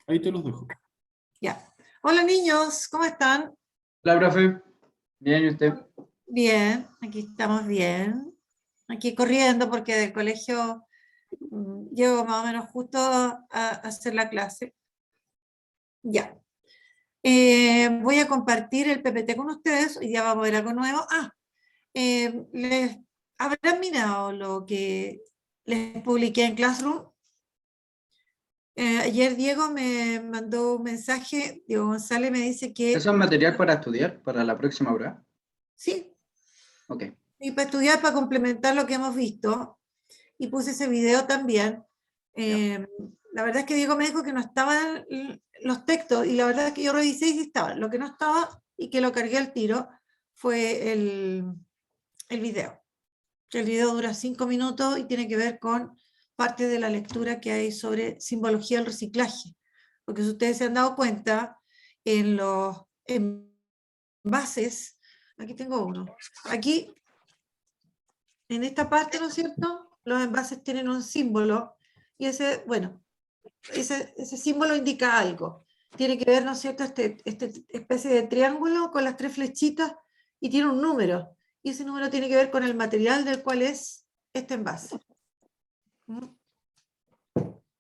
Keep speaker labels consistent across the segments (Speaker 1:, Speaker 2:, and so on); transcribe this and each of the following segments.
Speaker 1: Ahí te los dejo.
Speaker 2: Ya. Hola niños, ¿cómo están?
Speaker 3: Hola, profe. Bien, ¿y usted?
Speaker 2: Bien, aquí estamos bien. Aquí corriendo porque del colegio llego más o menos justo a hacer la clase. Ya. Voy a compartir el PPT con ustedes. Hoy día vamos a ver algo nuevo. ¿Les habrán mirado lo que les publiqué en Classroom? Ayer Diego me mandó un mensaje, Diego González me dice que...
Speaker 3: ¿Eso es material para estudiar para la próxima prueba?
Speaker 2: Sí,
Speaker 3: Ok.
Speaker 2: y para estudiar, para complementar lo que hemos visto, y puse ese video también. La verdad es que Diego me dijo que no estaban los textos, y la verdad es que yo revisé y sí estaban. Lo que no estaba, y que lo cargué al tiro, fue el video. El video dura 5 minutos y tiene que ver con parte de la lectura que hay sobre simbología del reciclaje. Porque si ustedes se han dado cuenta, en los envases, aquí tengo uno, aquí en esta parte, ¿no es cierto? Los envases tienen un símbolo y ese, bueno, ese símbolo indica algo. Tiene que ver, ¿no es cierto?, este especie de triángulo con las 3 flechitas y tiene un número. Y ese número tiene que ver con el material del cual es este envase.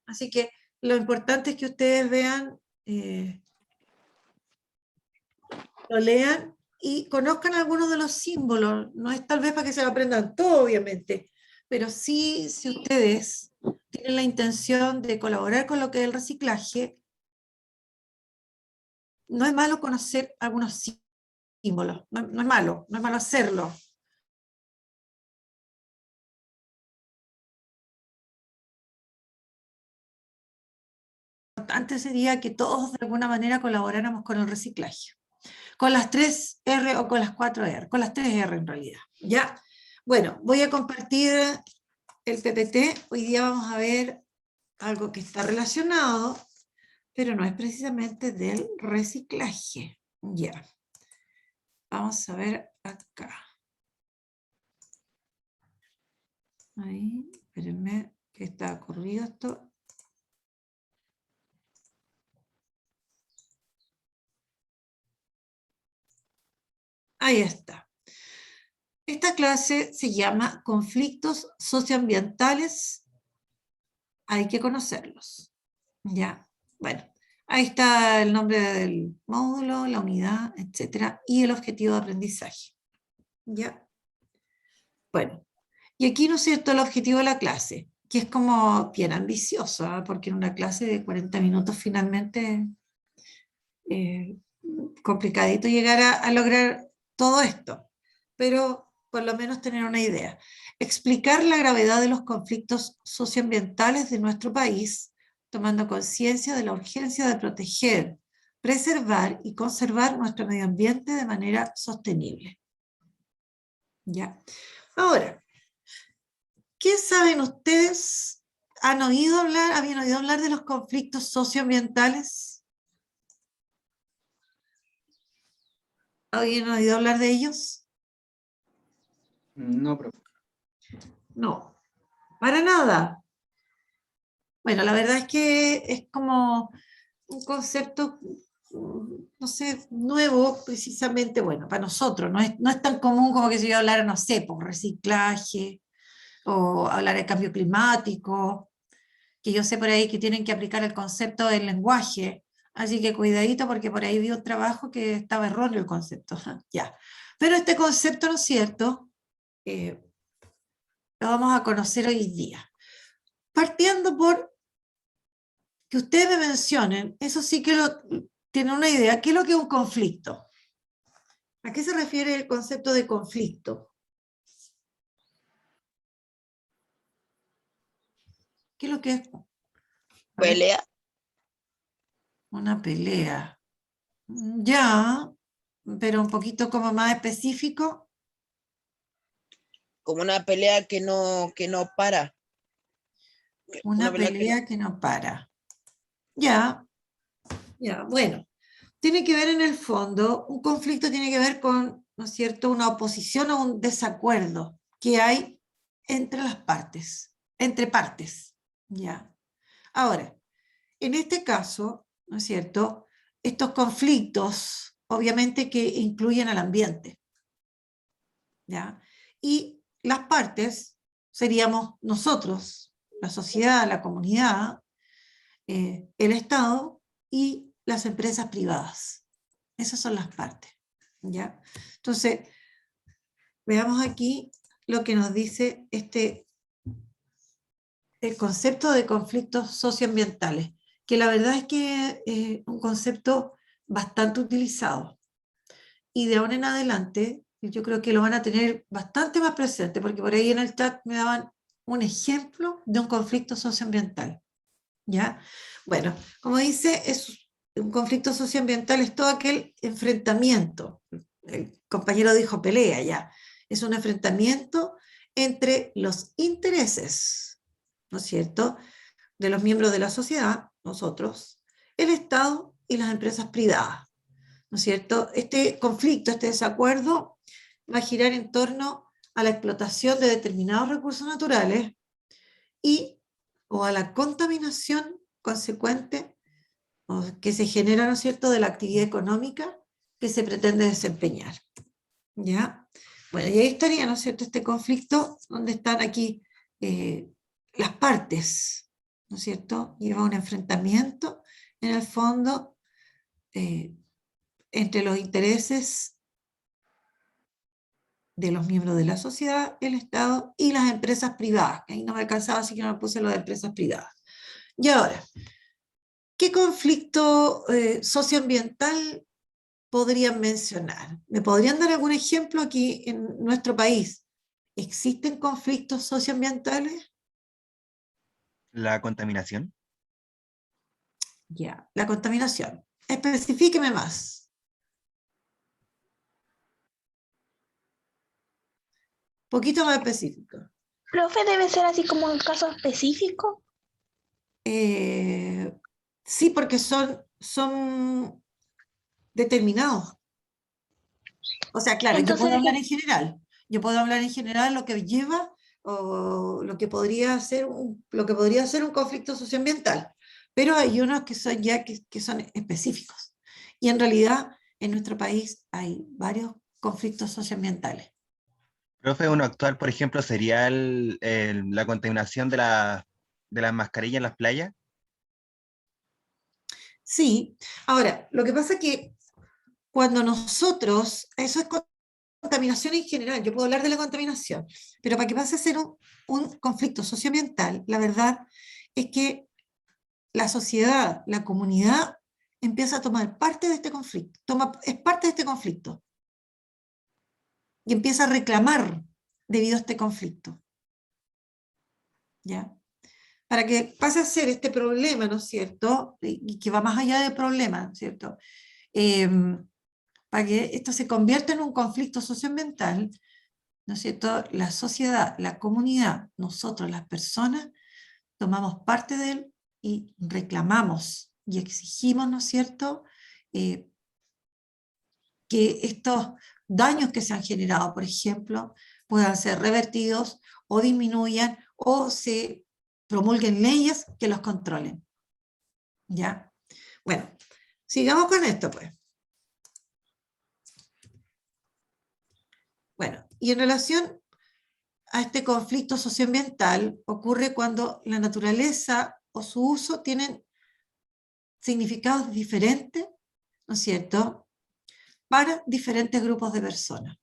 Speaker 2: Así que lo importante es que ustedes vean, lo lean y conozcan algunos de los símbolos. No es tal vez para que se lo aprendan todo, obviamente, pero sí, si ustedes tienen la intención de colaborar con lo que es el reciclaje, no es malo conocer algunos símbolos, no es malo hacerlo. Lo importante sería que todos de alguna manera colaboráramos con el reciclaje. Con las 3 R o con las 4 R, con las 3 R en realidad. ¿Ya? Bueno, voy a compartir el PPT. Hoy día vamos a ver algo que está relacionado, pero no es precisamente del reciclaje. Ya. Vamos a ver acá. Ahí, espérenme, que está corrido esto. Ahí está. Esta clase se llama Conflictos Socioambientales. Hay que conocerlos. ¿Ya? Bueno, ahí está el nombre del módulo, la unidad, etcétera, y el objetivo de aprendizaje. ¿Ya? Bueno, y aquí, ¿no es cierto?, el objetivo de la clase, que es como bien ambicioso, ¿eh? Porque en una clase de 40 minutos finalmente complicadito llegar a lograr todo esto, pero por lo menos tener una idea. Explicar la gravedad de los conflictos socioambientales de nuestro país, tomando conciencia de la urgencia de proteger, preservar y conservar nuestro medio ambiente de manera sostenible. ¿Ya? Ahora, ¿qué saben ustedes? ¿Habían oído hablar de los conflictos socioambientales? ¿Habían oído hablar de ellos?
Speaker 3: No, profe.
Speaker 2: No, para nada. Bueno, la verdad es que es como un concepto, no sé, nuevo precisamente, bueno, para nosotros. No es tan común como que si yo hablara, no sé, por reciclaje o hablar de cambio climático, que yo sé por ahí que tienen que aplicar el concepto del lenguaje. Así que cuidadito porque por ahí vi un trabajo que estaba erróneo el concepto. Ya. Pero este concepto, ¿no es cierto?, lo vamos a conocer hoy día. Partiendo por que ustedes me mencionen, eso sí que tienen una idea, ¿qué es lo que es un conflicto? ¿A qué se refiere el concepto de conflicto? ¿Qué es lo que es? A ver,
Speaker 4: Pelea,
Speaker 2: una pelea. Ya, pero un poquito como más específico.
Speaker 4: como una pelea que no para.
Speaker 2: Una pelea que no para. Ya, bueno. Tiene que ver en el fondo, un conflicto tiene que ver con, ¿no es cierto?, una oposición o un desacuerdo que hay entre las partes, entre partes, ¿Ya? Ahora, en este caso, ¿no es cierto?, estos conflictos, obviamente que incluyen al ambiente, ¿ya? Y las partes seríamos nosotros, la sociedad, la comunidad, el Estado y las empresas privadas. Esas son las partes, ¿ya? Entonces, veamos aquí lo que nos dice el concepto de conflictos socioambientales, que la verdad es que es un concepto bastante utilizado. Y de ahora en adelante, yo creo que lo van a tener bastante más presente, porque por ahí en el chat me daban un ejemplo de un conflicto socioambiental. ¿Ya? Bueno, como dice, un conflicto socioambiental es todo aquel enfrentamiento. El compañero dijo pelea, ya. Es un enfrentamiento entre los intereses, ¿no es cierto?, de los miembros de la sociedad, nosotros, el Estado y las empresas privadas, ¿no es cierto? Este conflicto, este desacuerdo, va a girar en torno a la explotación de determinados recursos naturales o a la contaminación consecuente o que se genera, ¿no es cierto?, de la actividad económica que se pretende desempeñar. ¿Ya? Bueno, y ahí estaría, ¿no es cierto?, este conflicto donde están aquí las partes, ¿no es cierto? Lleva un enfrentamiento, en el fondo, entre los intereses de los miembros de la sociedad, el Estado y las empresas privadas. Ahí no me alcanzaba, así que no me puse lo de empresas privadas. Y ahora, ¿qué conflicto socioambiental podrían mencionar? ¿Me podrían dar algún ejemplo aquí en nuestro país? ¿Existen conflictos socioambientales?
Speaker 1: La contaminación.
Speaker 2: Ya, la contaminación. Especifíqueme más. Poquito más específico.
Speaker 5: Profe, debe ser así como un caso específico.
Speaker 2: Eh, sí, porque son determinados. O sea, claro, yo puedo
Speaker 5: Entonces,
Speaker 2: hablar en general. Yo puedo hablar en general lo que lleva o lo que podría ser un conflicto socioambiental. Pero hay unos que son ya que son específicos. Y en realidad, en nuestro país hay varios conflictos socioambientales.
Speaker 1: Profe, uno actual, por ejemplo, sería la contaminación de las mascarillas en las playas.
Speaker 2: Sí, ahora, lo que pasa es que cuando nosotros, eso es contaminación en general, yo puedo hablar de la contaminación, pero para que pase a ser un conflicto socioambiental, la verdad es que la sociedad, la comunidad, empieza a tomar parte de este conflicto, es parte de este conflicto, y empieza a reclamar debido a este conflicto. ¿Ya? Para que pase a ser este problema, ¿no es cierto? Y que va más allá del problema, ¿no es cierto? Para que esto se convierta en un conflicto socioambiental, ¿no es cierto?, la sociedad, la comunidad, nosotros, las personas, tomamos parte de él y reclamamos y exigimos, ¿no es cierto?, que estos daños que se han generado, por ejemplo, puedan ser revertidos o disminuyan o se promulguen leyes que los controlen. ¿Ya? Bueno, sigamos con esto, pues. Bueno, y en relación a este conflicto socioambiental ocurre cuando la naturaleza o su uso tienen significados diferentes, ¿no es cierto?, para diferentes grupos de personas,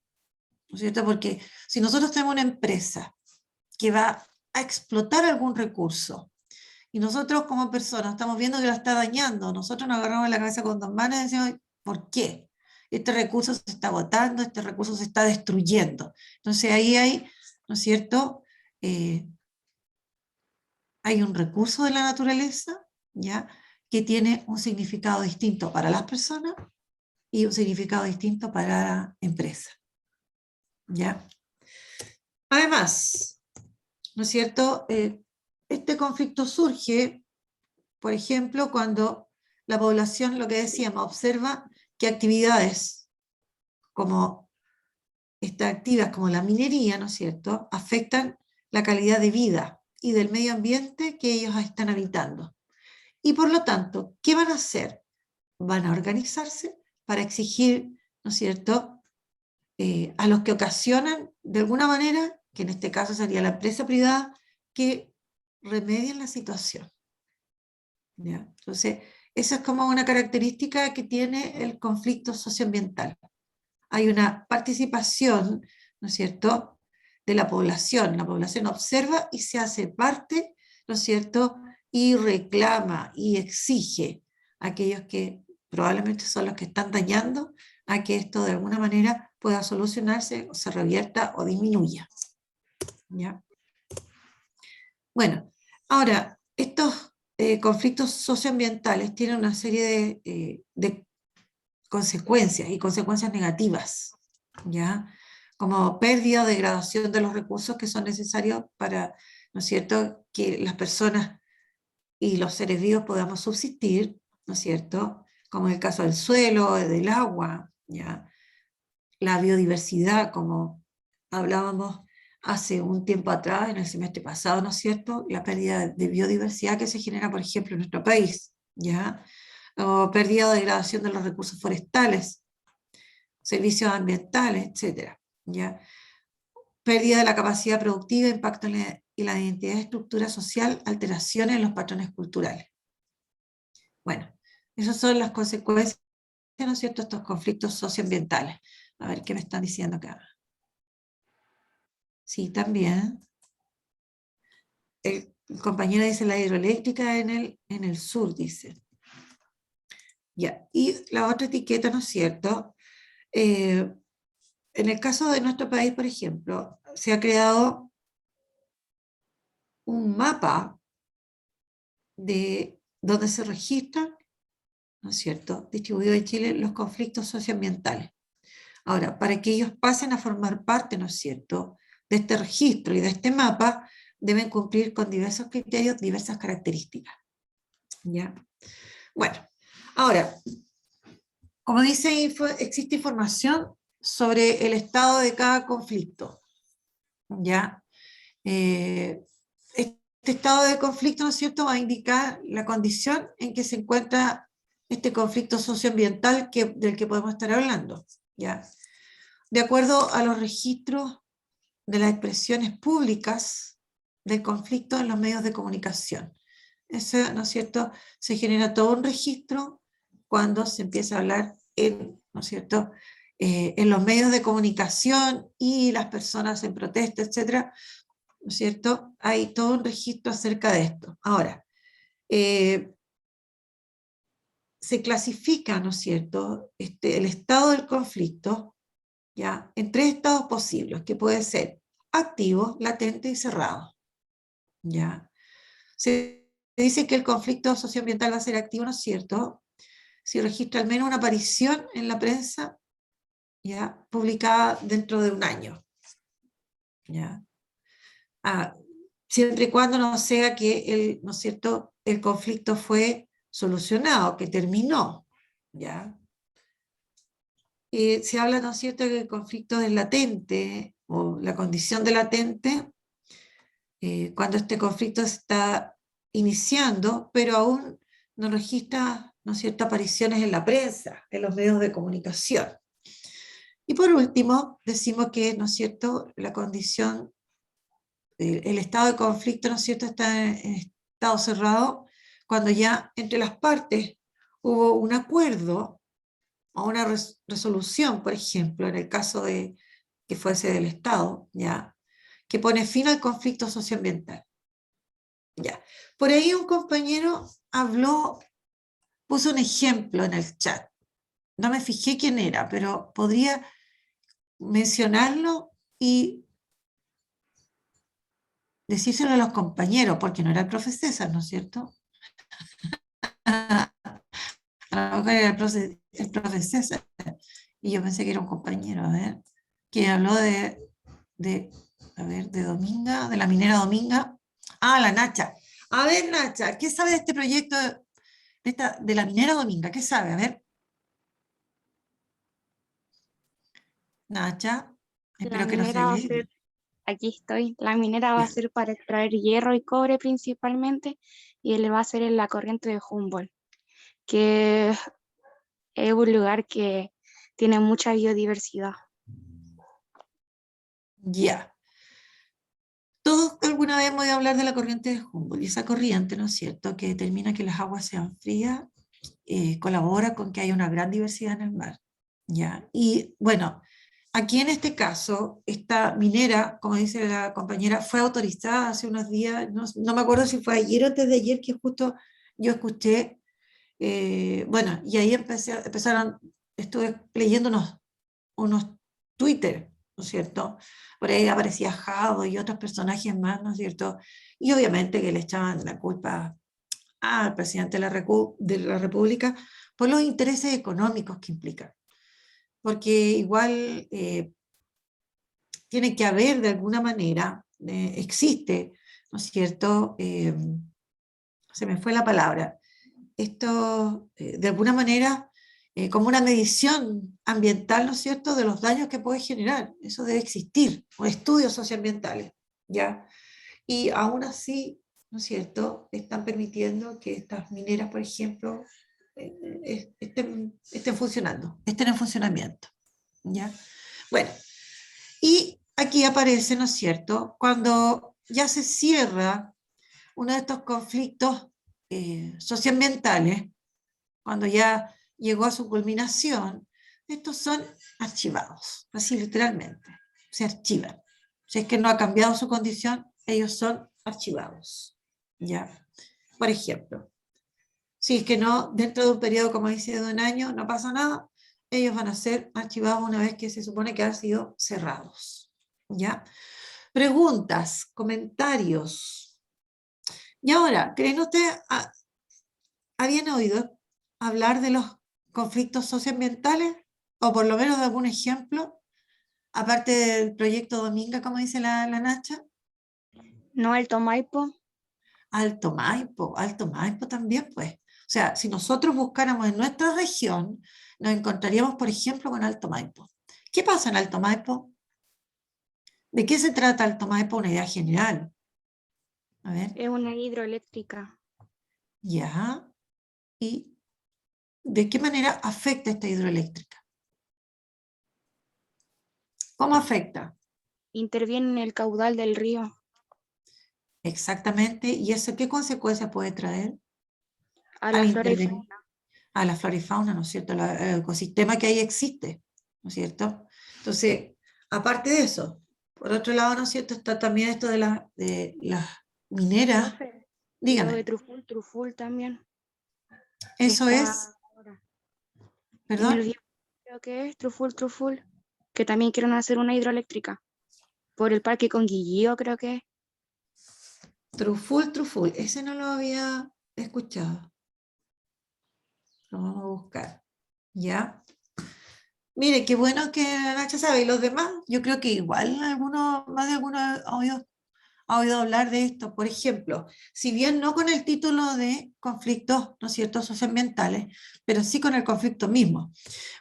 Speaker 2: ¿no es cierto? Porque si nosotros tenemos una empresa que va a explotar algún recurso y nosotros como personas estamos viendo que la está dañando, nosotros nos agarramos la cabeza con dos manos y decimos, ¿por qué? Este recurso se está agotando, este recurso se está destruyendo. Entonces ahí hay, ¿no es cierto?, hay un recurso de la naturaleza, ¿ya?, que tiene un significado distinto para las personas y un significado distinto para la empresa. ¿Ya? Además, ¿no es cierto?, este conflicto surge, por ejemplo, cuando la población, lo que decíamos, observa que actividades como extractivas, como la minería, ¿no es cierto?, afectan la calidad de vida y del medio ambiente que ellos están habitando. Y por lo tanto, ¿qué van a hacer? Van a organizarse para exigir, ¿no es cierto?, a los que ocasionan, de alguna manera, que en este caso sería la empresa privada, que remedien la situación. ¿Ya? Entonces, esa es como una característica que tiene el conflicto socioambiental. Hay una participación, ¿no es cierto?, de la población observa y se hace parte, ¿no es cierto?, y reclama y exige a aquellos que probablemente son los que están dañando a que esto de alguna manera pueda solucionarse o se revierta o disminuya. ¿Ya? Bueno, ahora, estos conflictos socioambientales tienen una serie de consecuencias y consecuencias negativas, ¿ya? Como pérdida o degradación de los recursos que son necesarios para, ¿no es cierto?, que las personas y los seres vivos podamos subsistir, ¿no es cierto?, como en el caso del suelo, del agua, ¿ya? La biodiversidad, como hablábamos hace un tiempo atrás, en el semestre pasado, ¿no es cierto?, la pérdida de biodiversidad que se genera, por ejemplo, en nuestro país, ¿ya? O pérdida o degradación de los recursos forestales, servicios ambientales, etcétera, ¿ya? Pérdida de la capacidad productiva, impacto en la identidad y estructura social, alteraciones en los patrones culturales. Bueno, esas son las consecuencias, ¿no es cierto?, estos conflictos socioambientales. A ver qué me están diciendo acá. Sí, también. El compañero dice la hidroeléctrica en el sur, dice. Ya, y la otra etiqueta, ¿no es cierto? En el caso de nuestro país, por ejemplo, se ha creado un mapa de donde se registran, ¿no es cierto?, distribuido en Chile, los conflictos socioambientales. Ahora, para que ellos pasen a formar parte, ¿no es cierto?, de este registro y de este mapa, deben cumplir con diversos criterios, diversas características. ¿Ya? Bueno, ahora, como dice, existe información sobre el estado de cada conflicto. ¿Ya? Este estado de conflicto, ¿no es cierto?, va a indicar la condición en que se encuentra este conflicto socioambiental del que podemos estar hablando. ¿Ya? De acuerdo a los registros de las expresiones públicas del conflicto en los medios de comunicación. Eso, ¿no es cierto?, se genera todo un registro cuando se empieza a hablar ¿no es cierto?, en los medios de comunicación y las personas en protesta, etcétera, ¿no es cierto? Hay todo un registro acerca de esto. Ahora, se clasifica, ¿no es cierto?, el estado del conflicto, ¿ya?, en 3 estados posibles, que puede ser activo, latente y cerrado. ¿Ya? Se dice que el conflicto socioambiental va a ser activo, ¿no es cierto?, si registra al menos una aparición en la prensa, ¿ya?, publicada dentro de un año. ¿Ya? Siempre y cuando no sea que ¿no es cierto?, el conflicto fue solucionado, que terminó. ¿Ya? Se habla, ¿no es cierto?, que el conflicto es latente, o la condición de latente, cuando este conflicto está iniciando, pero aún no registra, ¿no es cierto?, apariciones en la prensa, en los medios de comunicación. Y por último, decimos que, ¿no es cierto?, la condición, el estado de conflicto, ¿no es cierto?, está en estado cerrado cuando ya entre las partes hubo un acuerdo o una resolución, por ejemplo, en el caso de que fuese del Estado, ¿ya?, que pone fin al conflicto socioambiental. Ya. Por ahí un compañero puso un ejemplo en el chat. No me fijé quién era, pero podría mencionarlo y decírselo a los compañeros, porque no era el profe César, ¿no es cierto? A lo mejor era el profe César. Y yo pensé que era un compañero, a ver, que habló de Dominga, de la minera Dominga. Ah, la Nacha. A ver, Nacha, ¿qué sabe de este proyecto de la minera Dominga? ¿Qué sabe? A ver. Nacha,
Speaker 5: La
Speaker 2: espero que no se
Speaker 5: minera va a ser
Speaker 2: olvide.
Speaker 6: aquí estoy. La minera va a ser para extraer hierro y cobre principalmente, y él va a ser en la corriente de Humboldt, que es un lugar que tiene mucha biodiversidad.
Speaker 2: Ya. Todos alguna vez hemos oído hablar de la corriente de Humboldt, y esa corriente, ¿no es cierto?, que determina que las aguas sean frías, colabora con que haya una gran diversidad en el mar. ¿Ya? Y bueno, aquí en este caso, esta minera, como dice la compañera, fue autorizada hace unos días, no me acuerdo si fue ayer o antes de ayer, que justo yo escuché, bueno, y ahí empezaron, estuve leyendo unos Twitter, ¿no es cierto? Por ahí aparecía Jado y otros personajes más, ¿no es cierto? Y obviamente que le echaban la culpa al presidente de la República por los intereses económicos que implican. Porque igual tiene que haber de alguna manera, existe, ¿no es cierto? Se me fue la palabra. Esto, de alguna manera, como una medición ambiental, ¿no es cierto?, de los daños que puede generar. Eso debe existir, o estudios socioambientales, ¿ya? Y aún así, ¿no es cierto?, están permitiendo que estas mineras, por ejemplo, estén funcionando, estén en funcionamiento, ¿ya? Bueno, y aquí aparece, ¿no es cierto?, cuando ya se cierra uno de estos conflictos socioambientales, cuando ya llegó a su culminación, estos son archivados, así literalmente, se archivan. Si es que no ha cambiado su condición, ellos son archivados, ¿ya? Por ejemplo, si es que no, dentro de un periodo, como dice, de un año, no pasa nada, ellos van a ser archivados una vez que se supone que han sido cerrados, ¿ya? Preguntas, comentarios. Y ahora, ¿creen ustedes, habían oído hablar de los conflictos socioambientales? O por lo menos de algún ejemplo, aparte del proyecto Dominga, como dice la Nacha.
Speaker 6: ¿No Alto Maipo?
Speaker 2: Alto Maipo también, pues. O sea, si nosotros buscáramos en nuestra región, nos encontraríamos, por ejemplo, con Alto Maipo. ¿Qué pasa en Alto Maipo? ¿De qué se trata Alto Maipo? Una idea general. A ver.
Speaker 6: Es una hidroeléctrica.
Speaker 2: Ya. ¿Y de qué manera afecta esta hidroeléctrica? ¿Cómo afecta?
Speaker 6: Interviene en el caudal del río.
Speaker 2: Exactamente. ¿Y eso qué consecuencias puede traer?
Speaker 6: A la flora y fauna.
Speaker 2: A la flora y fauna, ¿no es cierto? El ecosistema que ahí existe, ¿no es cierto? Entonces, aparte de eso, por otro lado, ¿no es cierto?, está también esto de las mineras.
Speaker 6: Profe, y lo
Speaker 2: Dígame,
Speaker 6: de Truful también.
Speaker 2: eso
Speaker 6: Está
Speaker 2: es,
Speaker 6: ahora en el
Speaker 2: perdón,
Speaker 6: río, creo que es Truful, que también quieren hacer una hidroeléctrica. Por el parque Conguillío, creo que es.
Speaker 2: Truful, ese no lo había escuchado. Lo vamos a buscar, ¿ya? Mire, qué bueno que la Nacha sabe, y los demás, yo creo que igual más de alguno ha oído hablar de esto. Por ejemplo, si bien no con el título de conflictos, ¿no es cierto?, socioambientales, pero sí con el conflicto mismo.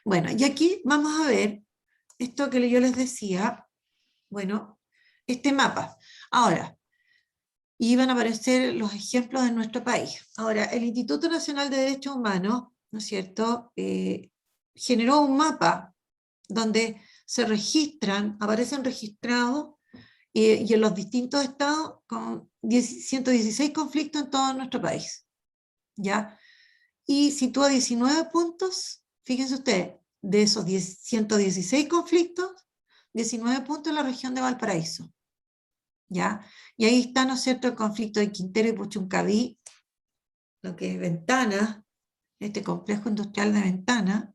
Speaker 2: Bueno, y aquí vamos a ver esto que yo les decía, bueno, este mapa. Ahora, iban a aparecer los ejemplos de nuestro país. Ahora, el Instituto Nacional de Derechos Humanos, ¿no es cierto?, generó un mapa donde se registran, aparecen registrados y en los distintos estados con 116 conflictos en todo nuestro país, ¿ya? Y sitúa 19 puntos, fíjense ustedes, de esos 116 conflictos, 19 puntos en la región de Valparaíso, ¿ya? Y ahí está, ¿no es cierto?, el conflicto de Quintero y Puchuncaví, lo que es Ventana, este complejo industrial de Ventana,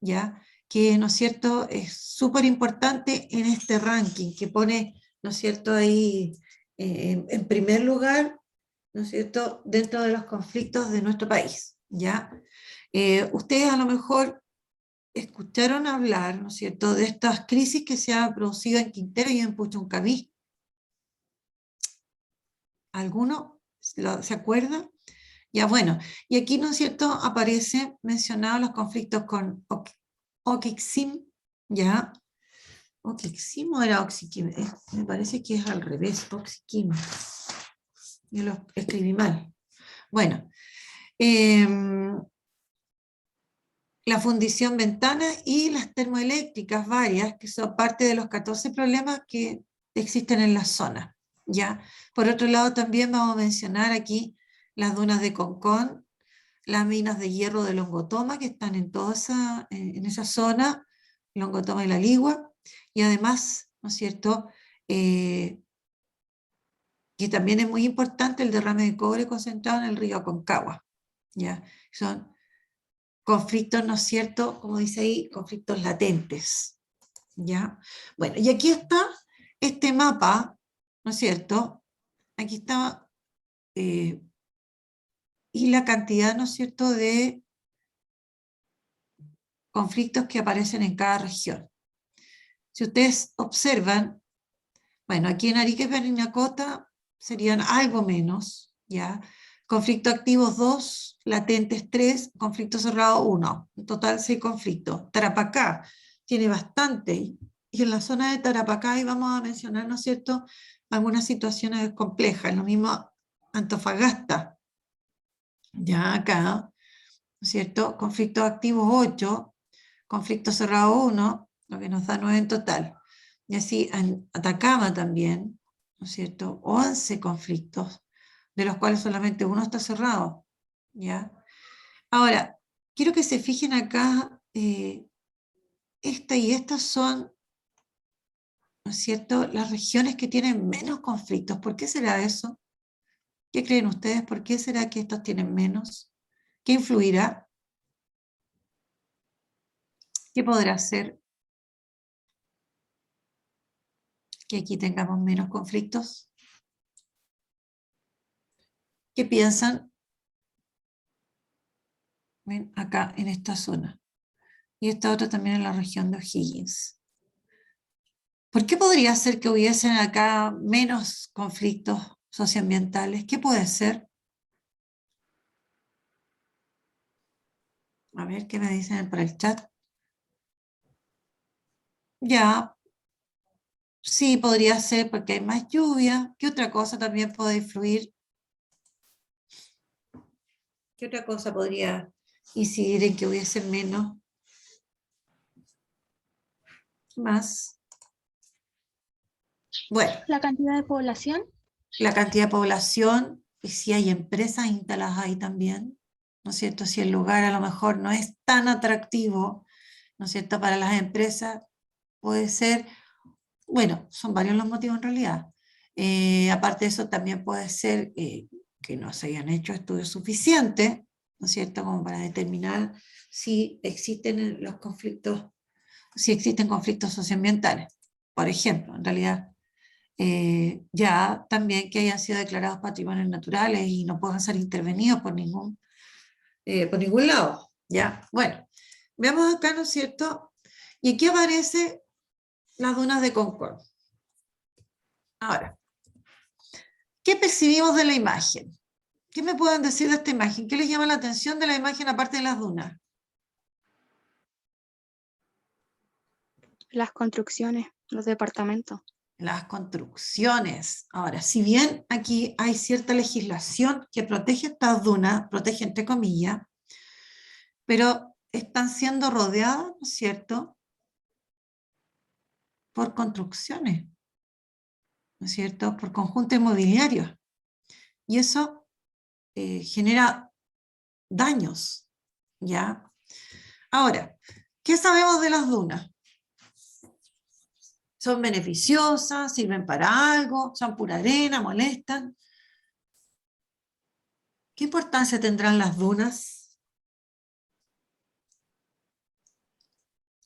Speaker 2: ¿ya?, que, ¿no es cierto?, es súper importante en este ranking que pone, ¿no es cierto?, ahí en primer lugar, ¿no es cierto?, dentro de los conflictos de nuestro país, ¿ya? Ustedes a lo mejor escucharon hablar, ¿no es cierto?, de estas crisis que se han producido en Quintero y en Puchuncaví. ¿Alguno se acuerda? Ya, bueno, y aquí, ¿no es cierto?, aparece mencionado los conflictos con Oquixim, ¿ya? Oximo era Oxiquim. Me parece que es al revés, Oxiquim. Yo lo escribí mal. Bueno, la fundición ventana y las termoeléctricas varias, que son parte de los 14 problemas que existen en la zona. ¿Ya? Por otro lado, también vamos a mencionar aquí las dunas de Concón, las minas de hierro de Longotoma, que están en en esa zona, Longotoma y La Ligua, y además, ¿no es cierto?, que también es muy importante el derrame de cobre concentrado en el río Aconcagua. ¿Ya? Son conflictos, ¿no es cierto?, como dice ahí, conflictos latentes. ¿Ya? Bueno, y aquí está este mapa, ¿no es cierto? Aquí está, y la cantidad, ¿no es cierto?, de conflictos que aparecen en cada región. Si ustedes observan, bueno, aquí en Arica y Parinacota serían algo menos, ¿ya? Conflictos activos 2, latentes 3, conflictos cerrados 1, en total 6 conflictos. Tarapacá tiene bastante, y en la zona de Tarapacá ahí vamos a mencionar, ¿no es cierto?, algunas situaciones complejas, lo mismo Antofagasta, ya acá, ¿no es cierto?, conflictos activos 8, conflictos cerrados 1, lo que nos da 9 en total. Y así en Atacama también, ¿no es cierto?, 11 conflictos, de los cuales solamente uno está cerrado. ¿Ya? Ahora, quiero que se fijen acá, esta y estas son, ¿no es cierto?, las regiones que tienen menos conflictos. ¿Por qué será eso? ¿Qué creen ustedes? ¿Por qué será que estos tienen menos? ¿Qué influirá? ¿Qué podrá ser que aquí tengamos menos conflictos? ¿Qué piensan? ¿Ven? Acá en esta zona. Y esta otra también en la región de O'Higgins. ¿Por qué podría ser que hubiesen acá menos conflictos socioambientales? ¿Qué puede ser? A ver, ¿qué me dicen por el chat? Ya, sí, podría ser porque hay más lluvia. ¿Qué otra cosa también puede influir? ¿Qué otra cosa podría incidir en que hubiese menos? Más. Bueno,
Speaker 5: La cantidad de población.
Speaker 2: la cantidad de población, y si hay empresas instaladas ahí también, ¿no es cierto? Si el lugar a lo mejor no es tan atractivo, ¿no es cierto?, para las empresas, puede ser, bueno, son varios los motivos en realidad. Aparte de eso, también puede ser que no se hayan hecho estudios suficientes, ¿no es cierto?, como para determinar si existen los conflictos, si existen conflictos socioambientales. Por ejemplo, en realidad, ya también que hayan sido declarados patrimonios naturales y no puedan ser intervenidos por ningún lado. ¿Ya? Bueno, veamos acá, ¿no es cierto? Y aquí aparece las dunas de Concón. Ahora, ¿qué percibimos de la imagen? ¿Qué me pueden decir de esta imagen? ¿Qué les llama la atención de la imagen aparte de las dunas?
Speaker 6: Las construcciones, los departamentos.
Speaker 2: Las construcciones. Ahora, si bien aquí hay cierta legislación que protege estas dunas, protege entre comillas, pero están siendo rodeadas, ¿no es cierto?, por construcciones, ¿no es cierto?, por conjuntos inmobiliarios. Y eso genera daños, ¿ya? Ahora, ¿qué sabemos de las dunas? ¿Son beneficiosas? ¿Sirven para algo? ¿Son pura arena? ¿Molestan? ¿Qué importancia tendrán las dunas?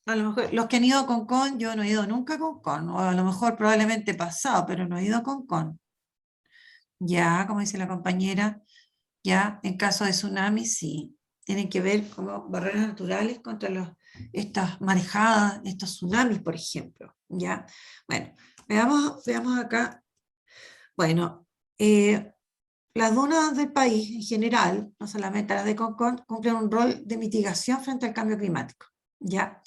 Speaker 2: A lo mejor, los que han ido a Concón, yo no he ido nunca a Concón, o a lo mejor probablemente he pasado, pero no he ido a Concón. Ya, como dice la compañera, ya en caso de tsunami, sí, tienen que ver como barreras naturales contra estas marejadas, estos tsunamis, por ejemplo. Ya, bueno, veamos acá. Bueno, las dunas del país en general, no solamente las de Concón, cumplen un rol de mitigación frente al cambio climático. ¿Ya?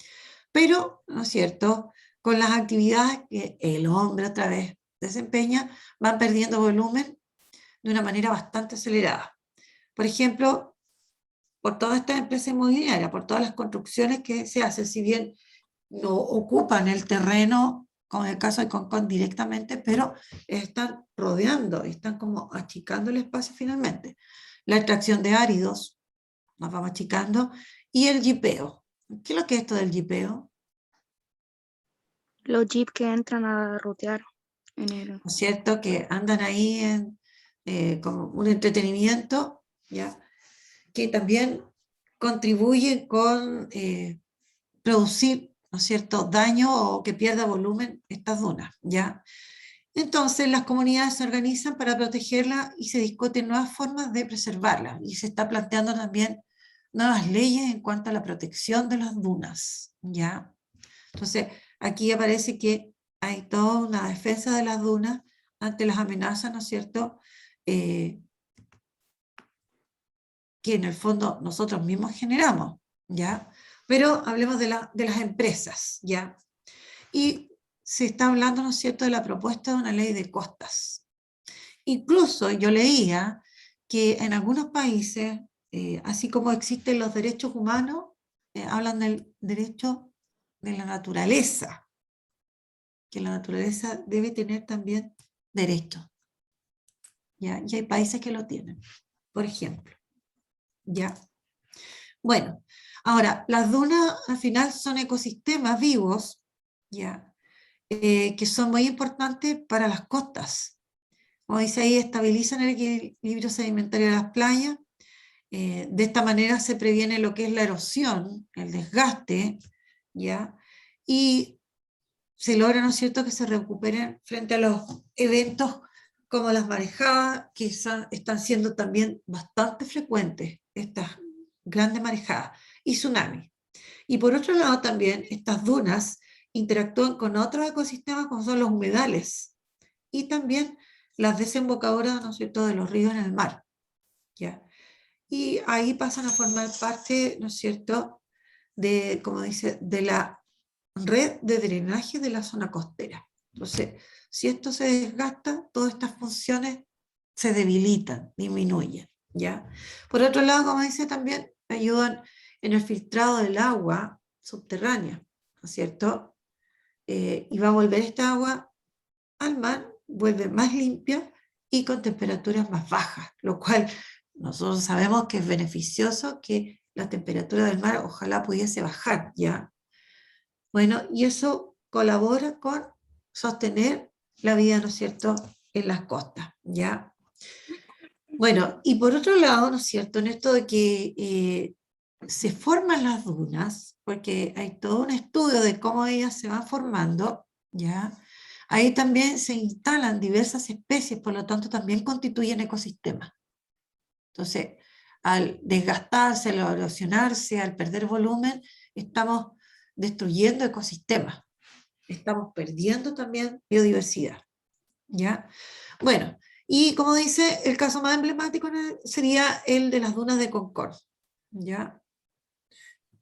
Speaker 2: Pero, ¿no es cierto?, con las actividades que el hombre otra vez desempeña, van perdiendo volumen de una manera bastante acelerada. Por ejemplo, por todas estas empresas inmobiliarias, por todas las construcciones que se hacen, si bien no ocupan el terreno, como en el caso de Concón directamente, pero están rodeando, están como achicando el espacio finalmente. La extracción de áridos, nos vamos achicando, y el jipeo. ¿Qué es lo que es esto del jipeo?
Speaker 6: Los jeeps que entran a rutear en el...
Speaker 2: ¿No es cierto? Que andan ahí como un entretenimiento, ¿ya? Que también contribuye con producir, ¿no es cierto?, daño o que pierda volumen estas dunas, ¿ya? Entonces las comunidades se organizan para protegerlas y se discuten nuevas formas de preservarlas, y se está planteando también nuevas leyes en cuanto a la protección de las dunas, ¿ya? Entonces aquí aparece que hay toda una defensa de las dunas ante las amenazas, ¿no es cierto?, que en el fondo nosotros mismos generamos, ¿ya? Pero hablemos de las empresas, ¿ya? Y se está hablando, ¿no es cierto?, de la propuesta de una ley de costas. Incluso yo leía que en algunos países, así como existen los derechos humanos, hablan del derecho de la naturaleza, que la naturaleza debe tener también derechos, ¿ya? Y hay países que lo tienen, por ejemplo, ¿ya? Bueno, ahora, las dunas al final son ecosistemas vivos, ¿ya? Que son muy importantes para las costas. Como dice ahí, estabilizan el equilibrio sedimentario de las playas. De esta manera se previene lo que es la erosión, el desgaste, ¿ya? Y se logra, ¿no es cierto?, que se recuperen frente a los eventos como las marejadas, que están siendo también bastante frecuentes, estas grandes marejadas, y tsunamis. Y por otro lado también, estas dunas interactúan con otros ecosistemas como son los humedales, y también las desembocaduras, ¿no es cierto?, de los ríos en el mar, ¿ya? Y ahí pasan a formar parte, ¿no es cierto?, de, como dice, de la red de drenaje de la zona costera. Entonces, si esto se desgasta, todas estas funciones se debilitan, disminuyen, ¿ya? Por otro lado, como dice también, ayudan en el filtrado del agua subterránea, ¿no es cierto? Y va a volver esta agua al mar, vuelve más limpia y con temperaturas más bajas, lo cual nosotros sabemos que es beneficioso que la temperatura del mar ojalá pudiese bajar, ¿ya? Bueno, y eso colabora con sostener la vida, ¿no es cierto?, en las costas, ¿ya? Bueno, y por otro lado, ¿no es cierto?, en esto de que se forman las dunas, porque hay todo un estudio de cómo ellas se van formando, ¿ya? Ahí también se instalan diversas especies, por lo tanto también constituyen ecosistemas. Entonces, al desgastarse, al erosionarse, al perder volumen, estamos destruyendo ecosistemas, estamos perdiendo también biodiversidad, ¿ya? Bueno, y como dice, el caso más emblemático sería el de las dunas de Concord, ¿ya?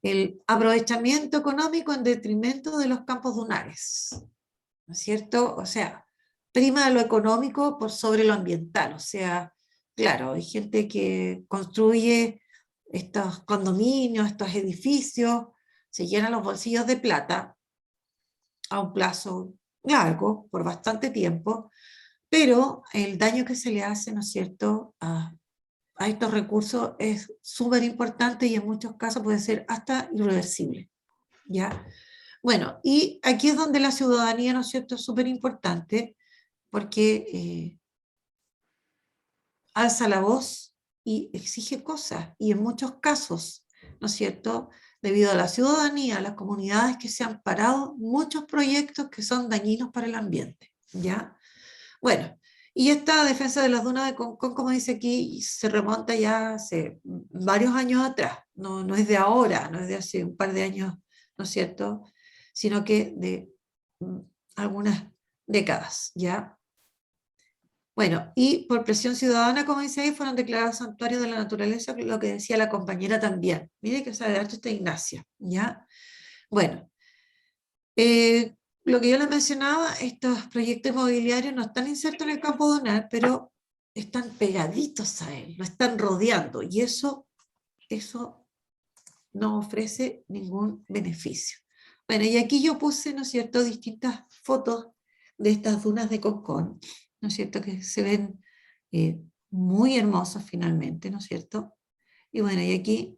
Speaker 2: El aprovechamiento económico en detrimento de los campos dunares, ¿no es cierto? O sea, prima lo económico por sobre lo ambiental, o sea, claro, hay gente que construye estos condominios, estos edificios, se llenan los bolsillos de plata a un plazo largo, por bastante tiempo, pero el daño que se le hace, ¿no es cierto?, a estos recursos es súper importante y en muchos casos puede ser hasta irreversible, ¿ya? Bueno, y aquí es donde la ciudadanía, ¿no es cierto?, es súper importante, porque alza la voz y exige cosas, y en muchos casos, ¿no es cierto?, debido a la ciudadanía, a las comunidades que se han parado muchos proyectos que son dañinos para el ambiente, ¿ya? Bueno, y esta defensa de las dunas de Concón, como dice aquí, se remonta ya hace varios años atrás, no es de ahora, no es de hace un par de años, ¿no es cierto?, sino que de algunas décadas, ¿ya? Bueno, y por presión ciudadana, como dice ahí, fueron declarados santuarios de la naturaleza, lo que decía la compañera también. Mire que sabe harto esta Ignacia, ¿ya? Bueno, lo que yo les mencionaba, estos proyectos inmobiliarios no están insertos en el campo dunar, pero están pegaditos a él, lo están rodeando, y eso no ofrece ningún beneficio. Bueno, y aquí yo puse, ¿no es cierto?, distintas fotos de estas dunas de Concón, ¿no es cierto?, que se ven muy hermosos finalmente, ¿no es cierto? Y bueno, y aquí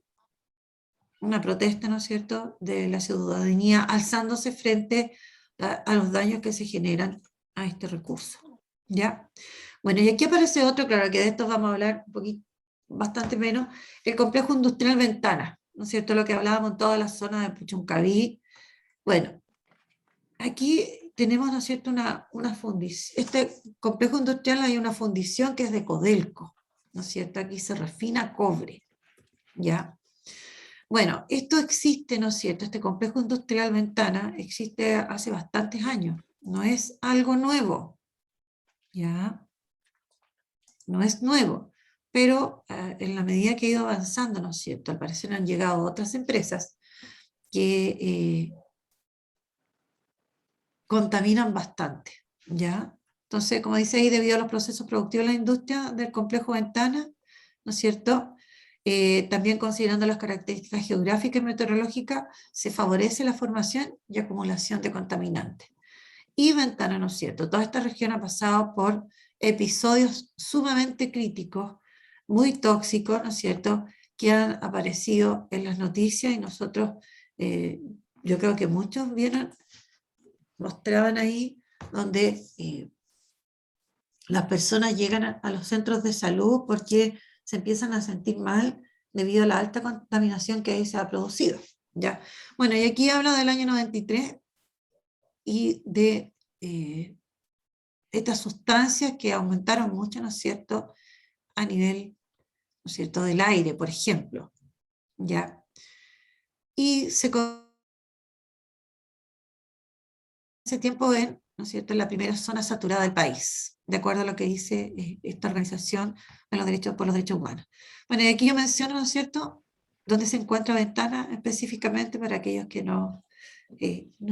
Speaker 2: una protesta, ¿no es cierto?, de la ciudadanía alzándose frente a los daños que se generan a este recurso, ¿ya? Bueno, y aquí aparece otro, claro que de esto vamos a hablar un poquito, bastante menos, el complejo industrial Ventana, ¿no es cierto?, lo que hablábamos en toda la zona de Puchuncaví. Bueno, aquí tenemos, ¿no es cierto?, una fundición, este complejo industrial hay una fundición que es de Codelco, ¿no es cierto?, aquí se refina cobre, ¿ya? Bueno, esto existe, ¿no es cierto?, este complejo industrial Ventana existe hace bastantes años, no es algo nuevo, ¿ya? No es nuevo, pero en la medida que ha ido avanzando, ¿no es cierto?, al parecer han llegado otras empresas que contaminan bastante, ¿ya? Entonces, como dice ahí, debido a los procesos productivos de la industria del complejo Ventana, ¿no es cierto?, también considerando las características geográficas y meteorológicas, se favorece la formación y acumulación de contaminantes. Y Ventana, ¿no es cierto?, toda esta región ha pasado por episodios sumamente críticos, muy tóxicos, ¿no es cierto?, que han aparecido en las noticias y nosotros, yo creo que muchos vieron, mostraban ahí, donde las personas llegan a los centros de salud porque se empiezan a sentir mal debido a la alta contaminación que ahí se ha producido, ¿ya? Bueno, y aquí hablo del año 93 y de estas sustancias que aumentaron mucho, ¿no es cierto?, a nivel, ¿no es cierto?, del aire, por ejemplo, ¿ya? Y ese tiempo en, ¿no es cierto?, en la primera zona saturada del país, de acuerdo a lo que dice esta organización de los derechos, por los derechos humanos. Bueno, y aquí yo menciono, ¿no es cierto?, dónde se encuentra Ventana específicamente para aquellos que no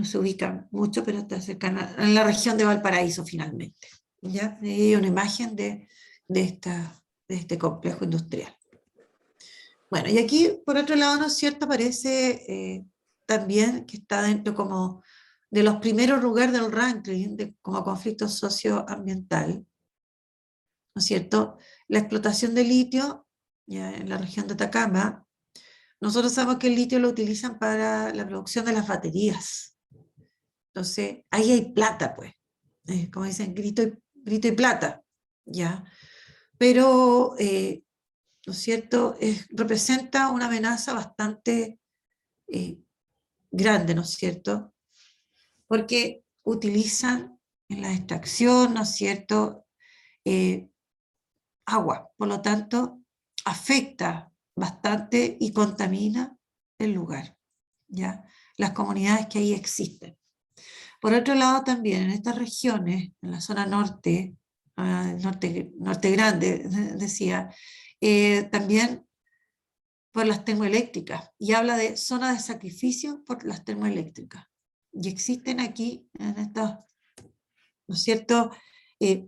Speaker 2: se ubican mucho, pero está cercana en la región de Valparaíso finalmente, ¿ya? Y hay una imagen de este complejo industrial. Bueno, y aquí, por otro lado, ¿no es cierto?, aparece también que está dentro como de los primeros lugares del ranking como conflicto socioambiental, ¿no es cierto?, la explotación de litio ya en la región de Atacama. Nosotros sabemos que el litio lo utilizan para la producción de las baterías. Entonces, ahí hay plata, pues. Como dicen, grito y plata, ¿ya? Pero, ¿no es cierto?, representa una amenaza bastante grande, ¿no es cierto?, porque utilizan en la extracción, ¿no es cierto?, agua, por lo tanto, afecta bastante y contamina el lugar, ¿ya?, las comunidades que ahí existen. Por otro lado, también en estas regiones, en la zona norte, norte grande, decía, también por las termoeléctricas, y habla de zona de sacrificio por las termoeléctricas. Y existen aquí, en estas, ¿no es cierto?,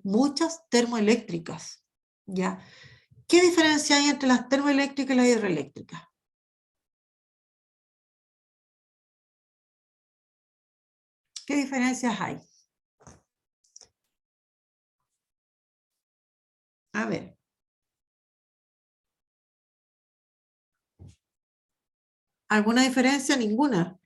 Speaker 2: muchas termoeléctricas, ¿ya? ¿Qué diferencia hay entre las termoeléctricas y las hidroeléctricas? ¿Qué diferencias hay? A ver. ¿Alguna diferencia? Ninguna.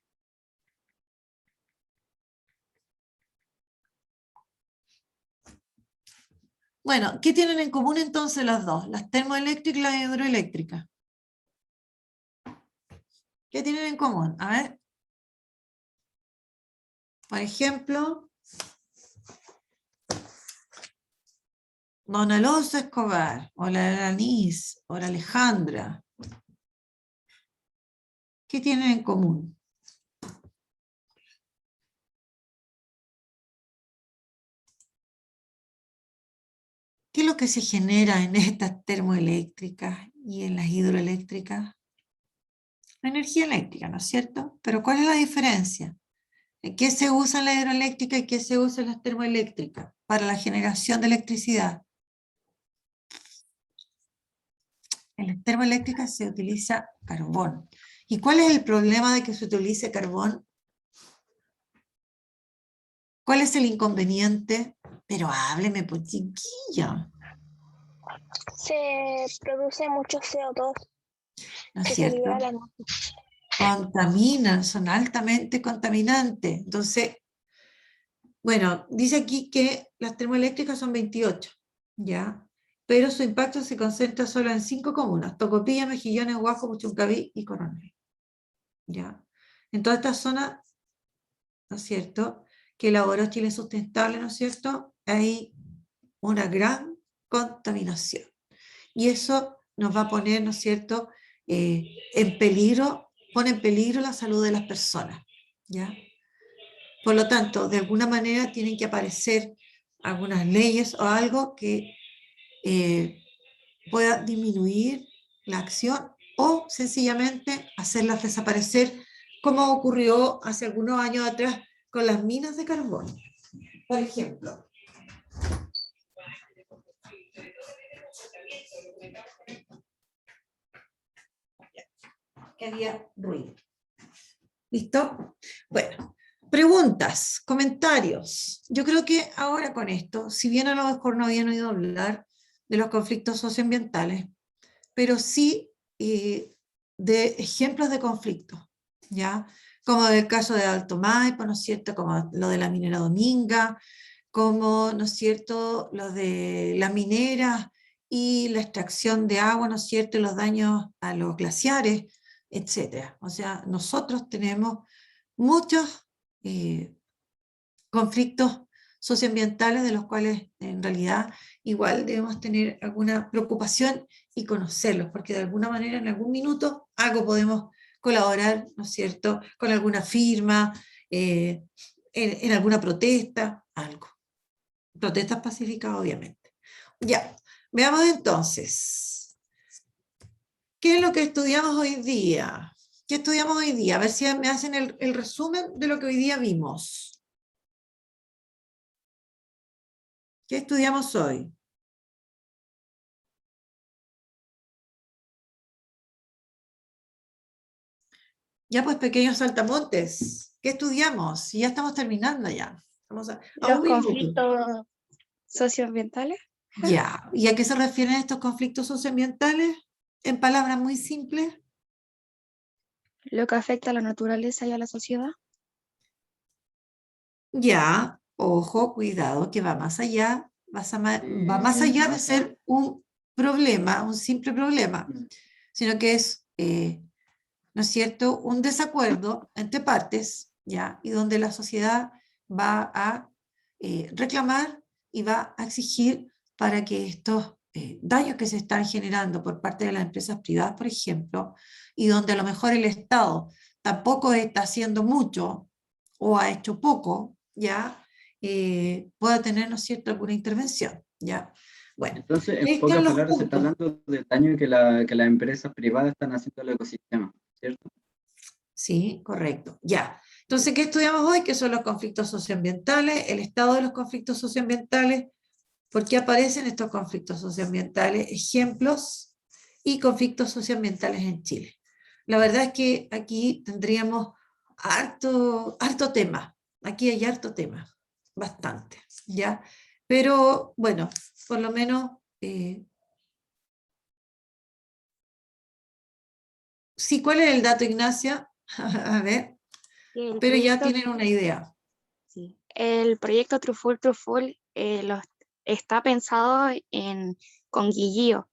Speaker 2: Bueno, ¿qué tienen en común entonces las dos? Las termoeléctricas y las hidroeléctricas. ¿Qué tienen en común? A ver. Por ejemplo, don Alonso Escobar, o la Alanis, o la Alejandra. ¿Qué tienen en común? ¿Qué es lo que se genera en estas termoeléctricas y en las hidroeléctricas? La energía eléctrica, ¿no es cierto? Pero ¿cuál es la diferencia? ¿Qué se usa en la hidroeléctrica y qué se usa en las termoeléctricas para la generación de electricidad? En las termoeléctricas se utiliza carbón. ¿Y cuál es el problema de que se utilice carbón? ¿Cuál es el inconveniente? Pero hábleme, pues, chiquilla.
Speaker 5: Se produce mucho CO2
Speaker 2: ¿No es
Speaker 5: que se
Speaker 2: cierto?
Speaker 5: libera a la atmósfera.
Speaker 2: Contaminan, son altamente contaminantes. Entonces, bueno, dice aquí que las termoeléctricas son 28, ¿ya? Pero su impacto se concentra solo en 5 comunas: Tocopilla, Mejillones, Guajo, Puchuncaví y Coronel, ¿ya? En toda esta zona, ¿no es cierto?, que elaboró Chile Sustentable, ¿no es cierto?, hay una gran contaminación. Y eso nos va a poner, ¿no es cierto?, en peligro, pone en peligro la salud de las personas, ¿ya? Por lo tanto, de alguna manera tienen que aparecer algunas leyes o algo que pueda disminuir la acción o sencillamente hacerlas desaparecer, como ocurrió hace algunos años atrás con las minas de carbón. Por ejemplo, que había ruido. ¿Listo? Bueno, preguntas, comentarios. Yo creo que ahora con esto, si bien a lo mejor no habían oído hablar de los conflictos socioambientales, pero sí de ejemplos de conflictos, ¿ya? Como el caso de Alto Maipo, ¿no es cierto?, como lo de la minera Dominga, como, ¿no es cierto?, lo de las mineras y la extracción de agua, ¿no es cierto?, y los daños a los glaciares, etcétera. O sea, nosotros tenemos muchos conflictos socioambientales de los cuales en realidad igual debemos tener alguna preocupación y conocerlos, porque de alguna manera en algún minuto algo podemos colaborar, ¿no es cierto?, con alguna firma, en alguna protesta, algo. Protestas pacíficas, obviamente. Ya, veamos entonces. ¿Qué es lo que estudiamos hoy día? ¿Qué estudiamos hoy día? A ver si me hacen el resumen de lo que hoy día vimos. ¿Qué estudiamos hoy? Ya pues, pequeños saltamontes, ¿qué estudiamos? Ya estamos terminando ya. Vamos a
Speaker 6: Los
Speaker 2: un minuto.
Speaker 6: conflictos socioambientales.
Speaker 2: Ya, ¿y a qué se refieren estos conflictos socioambientales? En palabras muy simples.
Speaker 6: Lo que afecta a la naturaleza y a la sociedad.
Speaker 2: Ya, ojo, cuidado, que va más allá, va más allá de ser un problema, un simple problema, sino que es, ¿no es cierto?, un desacuerdo entre partes, ¿ya? Y donde la sociedad va a reclamar y va a exigir para que estos daños que se están generando por parte de las empresas privadas, por ejemplo, y donde a lo mejor el Estado tampoco está haciendo mucho o ha hecho poco, ¿ya? Pueda tener, ¿no es cierto?, alguna intervención, ¿ya? Bueno,
Speaker 3: Entonces, en
Speaker 2: ahí
Speaker 3: pocas
Speaker 2: están los
Speaker 3: palabras, se está
Speaker 2: puntos.
Speaker 3: hablando del daño que las empresas privadas están haciendo al ecosistema, ¿cierto?
Speaker 2: Sí, correcto. Ya. Entonces, ¿qué estudiamos hoy? ¿Qué son los conflictos socioambientales? El estado de los conflictos socioambientales. ¿Por qué aparecen estos conflictos socioambientales? Ejemplos y conflictos socioambientales en Chile. La verdad es que aquí tendríamos harto tema. Aquí hay harto tema. Bastante. ¿Ya? Pero, bueno, por lo menos... sí, ¿cuál es el dato, Ignacia? A ver,
Speaker 6: Y el
Speaker 2: pero ya
Speaker 6: proyecto,
Speaker 2: tienen una idea.
Speaker 6: sí, el proyecto Truful está pensado con guillío.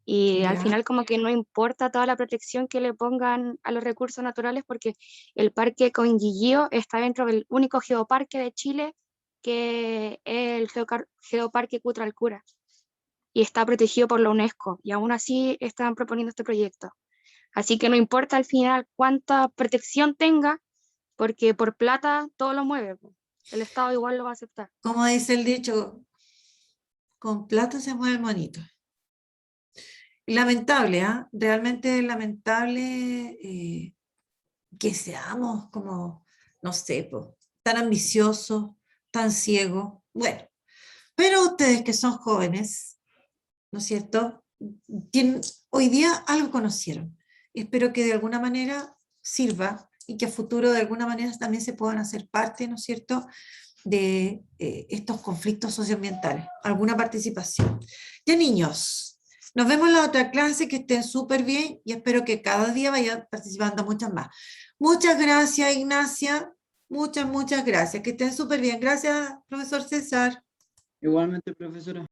Speaker 6: Y al
Speaker 2: Ya,
Speaker 6: final como que no importa toda la protección que le pongan a los recursos naturales porque el parque Coinguillío está dentro del único geoparque de Chile que es el Geoparque Cutralcura y está protegido por la UNESCO y aún así están proponiendo este proyecto. Así que no importa al final cuánta protección tenga porque por plata todo lo mueve, po. El Estado igual lo va a aceptar.
Speaker 2: como dice el dicho, con plata se mueve el monito. Lamentable, ¿ah? Realmente lamentable que seamos como, no sé, po, tan ambiciosos, tan ciegos. Bueno, pero ustedes que son jóvenes, ¿no es cierto? Hoy día algo conocieron. Espero que de alguna manera sirva y que a futuro de alguna manera también se puedan hacer parte, ¿no es cierto?, de estos conflictos socioambientales, alguna participación. Ya niños, nos vemos en la otra clase, que estén súper bien y espero que cada día vayan participando muchas más. Muchas gracias, Ignacia, muchas gracias, que estén súper bien. Gracias, profesor César.
Speaker 3: Igualmente, profesora.